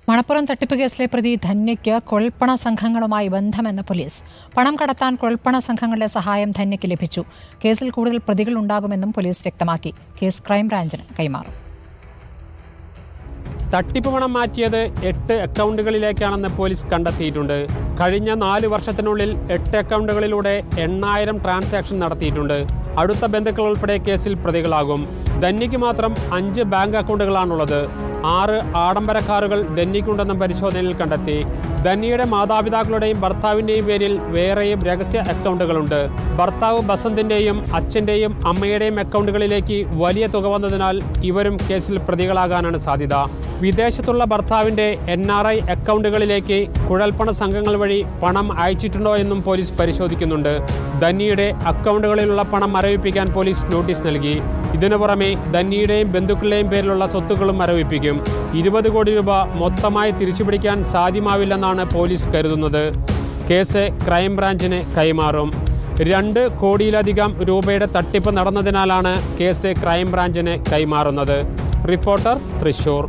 മണപ്പുറം തട്ടിപ്പ് കേസിലെ പ്രതി ധന്യയ്ക്ക് കുഴൽപ്പണ സംഘങ്ങളുമായി ബന്ധമെന്ന് പോലീസ്. പണം കടത്താൻ കുഴൽപ്പണ സംഘങ്ങളുടെ സഹായം ധന്യയ്ക്ക് ലഭിച്ചു. കേസിൽ കൂടുതൽ പ്രതികൾ ഉണ്ടാകുമെന്നും പോലീസ് വ്യക്തമാക്കി. കേസ് ക്രൈംബ്രാഞ്ചിന് കൈമാറും. തട്ടിപ്പ് പണം മാറ്റിയത് 8 അക്കൗണ്ടുകളിലേക്കാണെന്ന് പോലീസ് കണ്ടെത്തിയിട്ടുണ്ട്. കഴിഞ്ഞ 4 വർഷത്തിനുള്ളിൽ 8 അക്കൗണ്ടുകളിലൂടെ 8000 ട്രാൻസാക്ഷൻ നടത്തിയിട്ടുണ്ട്. അടുത്ത ബന്ധുക്കൾ ഉൾപ്പെടെ കേസിൽ പ്രതികളാകും. ധന്യയ്ക്ക് മാത്രം 5 ബാങ്ക് അക്കൗണ്ടുകളാണുള്ളത്. 6 ആഡംബര കാറുകൾ ധന്യയ്ക്കുണ്ടെന്നും പരിശോധനയിൽ കണ്ടെത്തി. ധന്യയുടെ മാതാപിതാക്കളുടെയും ഭർത്താവിൻ്റെയും പേരിൽ വേറെയും രഹസ്യ അക്കൗണ്ടുകളുണ്ട്. ഭർത്താവ് ബസന്തിൻ്റെയും അച്ഛൻ്റെയും അമ്മയുടെയും അക്കൗണ്ടുകളിലേക്ക് വലിയ തുക വന്നതിനാൽ ഇവരും കേസിൽ പ്രതികളാകാനാണ് സാധ്യത. വിദേശത്തുള്ള ഭർത്താവിൻ്റെ NRI അക്കൗണ്ടുകളിലേക്ക് കുഴൽപ്പണ സംഘങ്ങൾ വഴി പണം അയച്ചിട്ടുണ്ടോ എന്നും പോലീസ് പരിശോധിക്കുന്നുണ്ട്. ധന്യയുടെ അക്കൗണ്ടുകളിലുള്ള പണം മരവിപ്പിക്കാൻ പോലീസ് നോട്ടീസ് നൽകി. ഇതിനു പുറമെ ധന്യയുടെയും ബന്ധുക്കളുടെയും പേരിലുള്ള സ്വത്തുക്കളും മരവിപ്പിക്കും. 20 കോടി രൂപ മൊത്തമായി തിരിച്ചുപിടിക്കാൻ സാധ്യമാവില്ലെന്നാണ് പോലീസ് കരുതുന്നത്. കേസ് ക്രൈംബ്രാഞ്ചിന് കൈമാറും. 2 കോടിയിലധികം രൂപയുടെ തട്ടിപ്പ് നടന്നതിനാലാണ് കേസ് ക്രൈംബ്രാഞ്ചിന് കൈമാറുന്നത്. റിപ്പോർട്ടർ, തൃശൂർ.